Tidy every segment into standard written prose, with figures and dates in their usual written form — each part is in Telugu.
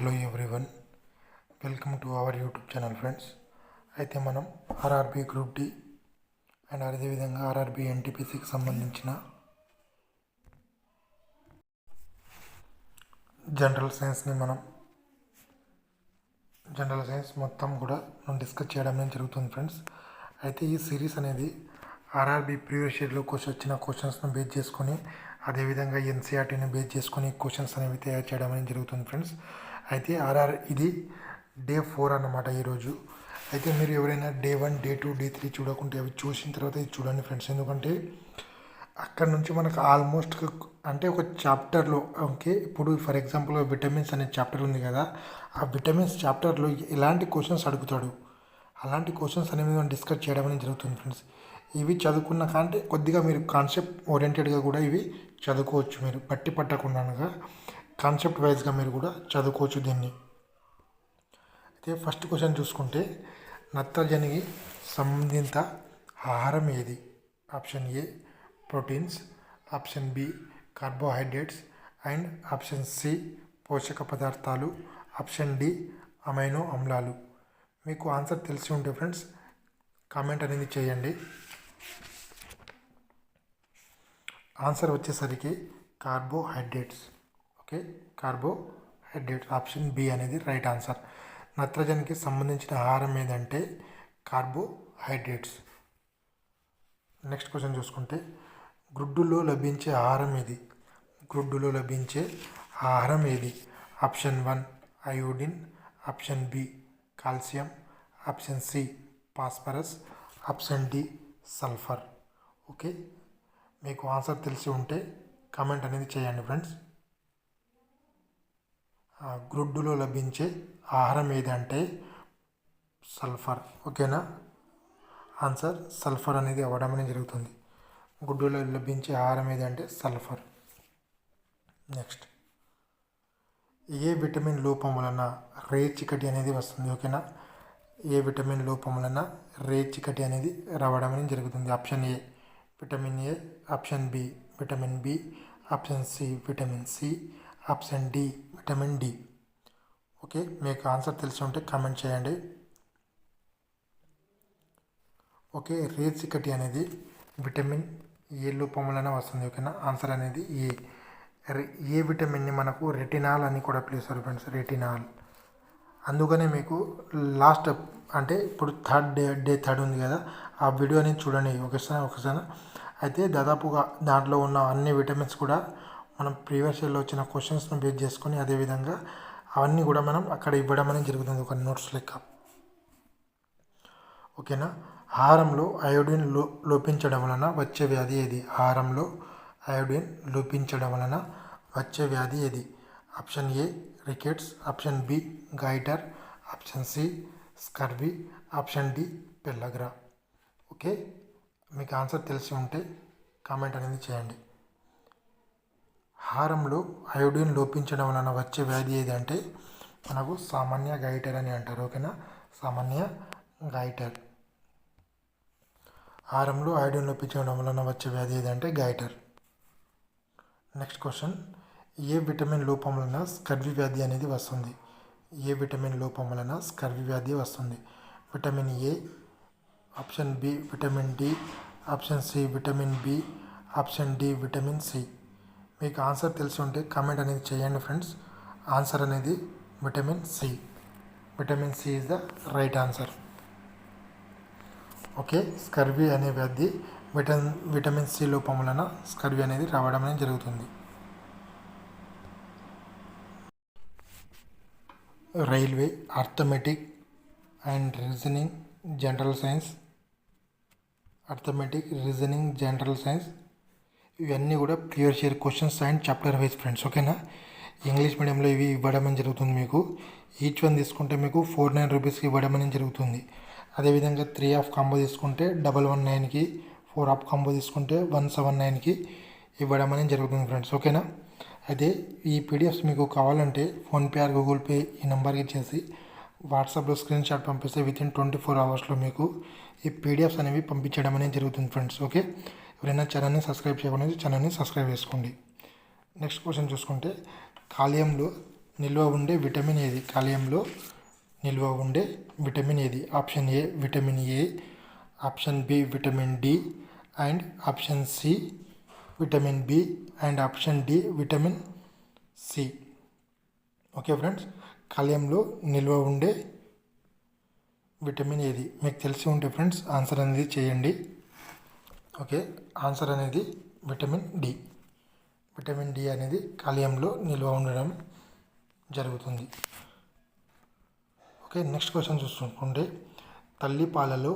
Hello everyone, welcome to our YouTube channel friends. అయితే మనం ఆర్ఆర్బి గ్రూప్ డి అండ్ అదేవిధంగా ఆర్ఆర్బి ఎన్టీపీసీకి సంబంధించిన జనరల్ సైన్స్ మొత్తం కూడా మనం డిస్కస్ చేయడం జరుగుతుంది ఫ్రెండ్స్. అయితే ఈ సిరీస్ అనేది ఆర్ఆర్బి ప్రీవియస్ ఇయర్లో వచ్చిన క్వశ్చన్స్ను బేస్ చేసుకొని అదేవిధంగా ఎన్సీఆర్టీని బేస్ చేసుకొని క్వశ్చన్స్ అనేవి తయారు చేయడం అనేది జరుగుతుంది ఫ్రెండ్స్. అయితే ఇది డే 4 అన్నమాట ఈరోజు. అయితే మీరు ఎవరైనా డే 1, డే 2, డే 3 చూడకుంటే అవి చూసిన తర్వాత ఇది చూడండి ఫ్రెండ్స్. ఎందుకంటే అక్కడ నుంచి మనకు ఆల్మోస్ట్ అంటే ఒక చాప్టర్లో ఇప్పుడు ఫర్ ఎగ్జాంపుల్ విటమిన్స్ అనే చాప్టర్ ఉంది కదా, ఆ విటమిన్స్ చాప్టర్లో ఎలాంటి క్వశ్చన్స్ అడుగుతాడు అలాంటి క్వశ్చన్స్ అనేవి మనం డిస్కస్ చేయడం అనేది జరుగుతుంది ఫ్రెండ్స్. ఇవి చదువుకున్న కంటే కొద్దిగా మీరు కాన్సెప్ట్ ఓరియంటెడ్గా కూడా ఇవి చదువుకోవచ్చు. మీరు బట్టి పట్టకుండా కాన్సెప్ట్ వైజ్గా మీరు కూడా చదువుకోవచ్చు దీన్ని. అయితే ఫస్ట్ క్వశ్చన్ చూసుకుంటే, నత్రజనికి సంబంధిత ఆహారం ఏది? Option A proteins, option B carbohydrates and option C పోషక పదార్థాలు, ఆప్షన్ డి అమైనో ఆమ్లాలు. మీకు ఆన్సర్ తెలిసి ఉంటే ఫ్రెండ్స్ కామెంట్ అనేది చేయండి. ఆన్సర్ వచ్చేసరికి కార్బోహైడ్రేట్స్. కార్బోహైడ్రేట్స్ ఆప్షన్ బి అనేది రైట్ ఆన్సర్. నత్రజనికి సంబంధించిన ఆహారం ఏదంటే కార్బోహైడ్రేట్స్. నెక్స్ట్ క్వశ్చన్ చూసుకుంటే, గుడ్డులో లభించే ఆహారం ఏది? గుడ్డులో లభించే ఆహారం ఏది? Option 1 iodine, option B calcium, option C phosphorus, option D sulphur. మీకు ఆన్సర్ తెలిసి ఉంటే కామెంట్ అనేది చేయండి ఫ్రెండ్స్. గుడ్డులో లభించే ఆహారం ఏదంటే సల్ఫర్. ఓకేనా, ఆన్సర్ సల్ఫర్ అనేది అవ్వడం అనేది జరుగుతుంది. గుడ్డులో లభించే ఆహారం ఏదంటే సల్ఫర్. నెక్స్ట్, ఏ విటమిన్ లోపం వలన రేచీకటి అనేది వస్తుంది? ఓకేనా, ఏ విటమిన్ లోపం వలన రేచీకటి అనేది రావడం అనేది జరుగుతుంది? Option A vitamin A, option B vitamin B, option C vitamin C, option D vitamin D. మీకు ఆన్సర్ తెలిసి ఉంటే కామెంట్ చేయండి. రేచీకటి అనేది విటమిన్ ఏ లోపం వలన వస్తుంది. ఓకేనా, ఆన్సర్ అనేది ఏ విటమిన్ని మనకు రెటినాల్ అని కూడా పిలుస్తారు ఫ్రెండ్స్, రెటినాల్. అందుకనే మీకు లాస్ట్ అంటే ఇప్పుడు డే థర్డ్ ఉంది కదా, ఆ వీడియోని చూడండి ఒకసారి. అయితే దాదాపుగా దాంట్లో ఉన్న అన్ని విటమిన్స్ కూడా మనం ప్రీవియస్ ఇయర్లో వచ్చిన క్వశ్చన్స్ని బేస్ చేసుకొని అదేవిధంగా అవన్నీ కూడా మనం అక్కడ ఇవ్వడం అనేది జరుగుతుంది ఒక నోట్స్ లెక్క. ఓకేనా, ఆహారంలో అయోడిన్ లోపించడం వలన వచ్చే వ్యాధి ఏది? ఆహారంలో అయోడిన్ లోపించడం వలన వచ్చే వ్యాధి ఏది? Option A rickets, option B goitre, option C scurvy, option D pellagra. మీకు ఆన్సర్ తెలిసి ఉంటే కామెంట్ అనేది చేయండి. ఆహారంలో అయోడిన్ లోపించడం వలన వచ్చే వ్యాధి ఏదంటే మనకు సామాన్య గైటర్ అని అంటారు. ఓకేనా, సామాన్య గైటర్. ఆహారంలో అయోడిన్ లోపించడం వలన వచ్చే వ్యాధి ఏదంటే గైటర్. నెక్స్ట్ క్వశ్చన్, ఏ విటమిన్ లోపం వలన స్కర్వీ వ్యాధి అనేది వస్తుంది? ఏ విటమిన్ లోపం వలన స్కర్వీ వ్యాధి వస్తుంది? Vitamin A, option B vitamin D, option C vitamin B, option D vitamin C. మీకు ఆన్సర్ తెలిసి ఉంటే కామెంట్ అనేది చేయండి ఫ్రెండ్స్. ఆన్సర్ అనేది vitamin C. Vitamin C is the right answer. Scurvy అనే వ్యాధి విటమిన్ సి లోపం వలన స్కర్వీ అనేది రావడం అనేది జరుగుతుంది. Railway, arithmetic and reasoning general science, ఇవన్నీ కూడా previous year questions and chapter wise friends. ఓకేనా, ఇంగ్లీష్ మీడియంలో ఇవి ఇవ్వడం అని జరుగుతుంది. మీకు ఈచ్ వన్ తీసుకుంటే మీకు 49 రూపీస్కి ఇవ్వడం అనేది జరుగుతుంది. అదేవిధంగా 3 ఆఫ్ కాంబో తీసుకుంటే 119కి, 4 ఆఫ్ కాంబో తీసుకుంటే 179కి ఇవ్వడం అనేది జరుగుతుంది ఫ్రెండ్స్. ఓకేనా, అయితే ఈ పీడిఎఫ్స్ మీకు కావాలంటే ఫోన్పే ఆర్ గూగుల్ పే ఈ నెంబర్కి ఇచ్చేసి వాట్సాప్లో స్క్రీన్ షాట్ పంపిస్తే వితిన్ 24 అవర్స్లో మీకు ఈ పీడిఎఫ్స్ అనేవి పంపించడం అనేది జరుగుతుంది ఫ్రెండ్స్. ఎవరైనా ఛానల్ని సబ్స్క్రైబ్ చేయకుండా ఛానల్ని సబ్స్క్రైబ్ చేసుకోండి. నెక్స్ట్ క్వశ్చన్ చూసుకుంటే, కాలేయంలో నిల్వ ఉండే విటమిన్ ఏది? కాలేయంలో నిల్వ ఉండే విటమిన్ ఏది? Option A vitamin A, option B vitamin D, and option C vitamin B, and option D vitamin C. Okay friends, కాలేయంలో నిల్వ ఉండే విటమిన్ ఏది? మీకు తెలిసి ఉంటే ఫ్రెండ్స్ ఆన్సర్ అనేది చేయండి. ఓకే, ఆన్సర్ అనేది విటమిన్ డి. విటమిన్ డి అనేది కాలేయంలో నిల్వ ఉండడం జరుగుతుంది. ఓకే, నెక్స్ట్ క్వశ్చన్ చూసుకుంటే తల్లి పాలలో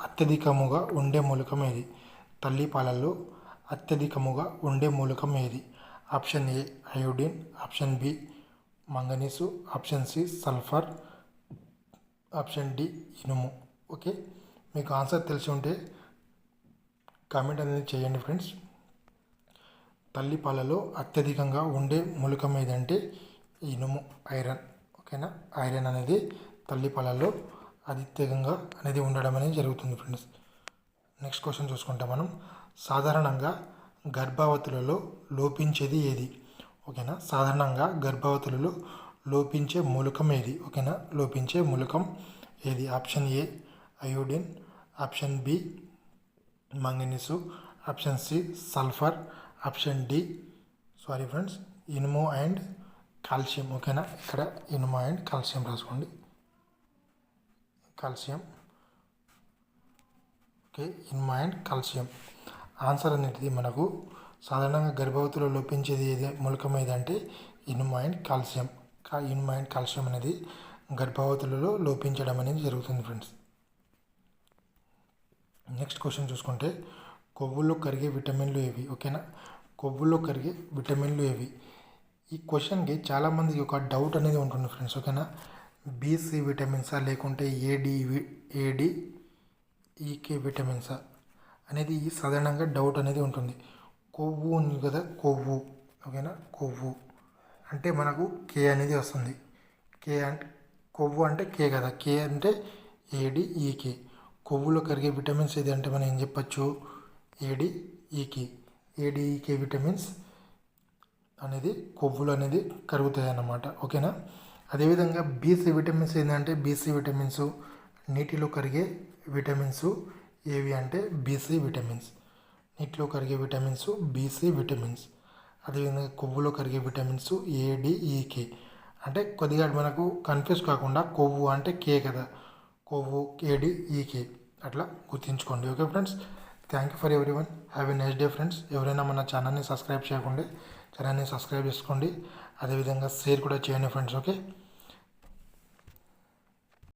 అత్యధికముగా ఉండే మూలకం ఏది? తల్లి పాలలో అత్యధికముగా ఉండే మూలకం ఏది? Option A iodine, option B manganese, option C sulphur, option D ఇనుము. ఓకే, మీకు ఆన్సర్ తెలిసి ఉంటే కామెంట్ అనేది చేయండి ఫ్రెండ్స్. తల్లి పాలలో అత్యధికంగా ఉండే మూలకం ఏదంటే ఇనుము, ఐరన్. ఓకేనా, ఐరన్ అనేది తల్లి పాలలో అత్యధికంగా అనేది ఉండడం అనేది జరుగుతుంది ఫ్రెండ్స్. నెక్స్ట్ క్వశ్చన్ చూసుకుంటే మనం సాధారణంగా గర్భవతులలో లోపించేది ఏది? ఓకేనా, సాధారణంగా గర్భవతులలో లోపించే మూలకం ఏది? ఓకేనా, లోపించే మూలకం ఏది? Option A iodine, option B manganese, option C sulphur, option D friends ఇనుము అండ్ కాల్షియం. ఓకేనా, ఇక్కడ ఇనుము అండ్ కాల్షియం రాసుకోండి. కాల్షియం. ఓకే, ఇనుము అండ్ కాల్షియం. ఆన్సర్ అనేది మనకు సాధారణంగా గర్భవతిలో లోపించేది ఏది మూలకం ఏదంటే ఇనుము అండ్ కాల్షియం. ఇనుము అండ్ కాల్షియం అనేది గర్భవతులలో లోపించడం అనేది జరుగుతుంది ఫ్రెండ్స్. నెక్స్ట్ క్వశ్చన్ చూసుకుంటే కొవ్వుల్లో కరిగే విటమిన్లు ఏవి? ఓకేనా, కొవ్వుల్లో కరిగే విటమిన్లు ఏవి? ఈ క్వశ్చన్కి చాలామందికి ఒక డౌట్ అనేది ఉంటుంది ఫ్రెండ్స్. ఓకేనా, బీసీ విటమిన్సా లేకుంటే ఈకే విటమిన్సా అనేది సాధారణంగా డౌట్ అనేది ఉంటుంది. కొవ్వు ఉంది కదా, కొవ్వు. ఓకేనా, కొవ్వు అంటే మనకు కే అనేది వస్తుంది. కే అంటే కొవ్వు అంటే కే కదా, కే అంటే ఏడిఈకే. కొవ్వులో కరిగే విటమిన్స్ ఏది అంటే మనం ఏం చెప్పచ్చు? ఏడిఈకే విటమిన్స్ అనేది కొవ్వులు అనేది కరుగుతాయి అన్నమాట. ఓకేనా, అదేవిధంగా బీసీ విటమిన్స్ ఏంటంటే బీసీ విటమిన్స్ నీటిలో కరిగే విటమిన్స్ ఏవి అంటే బీసీ విటమిన్స్. నీటిలో కరిగే విటమిన్స్ బీసీ విటమిన్స్. అదేవిధంగా కొవ్వులో కరిగే విటమిన్స్ ఏడిఈకే. అంటే కొద్దిగా మనకు కన్ఫ్యూజ్ కాకుండా కొవ్వు అంటే కే కదా, కొవ్వు ఏడిఈకే అట్లా గుర్తుంచుకోండి. Okay friends, thank you for everyone. Have a nice day friends. ఎవరైనా మన ఛానల్ని సబ్స్క్రైబ్ చేయకుండా ఛానల్ని సబ్స్క్రైబ్ చేసుకోండి. అదేవిధంగా షేర్ కూడా చేయండి ఫ్రెండ్స్. ఓకే.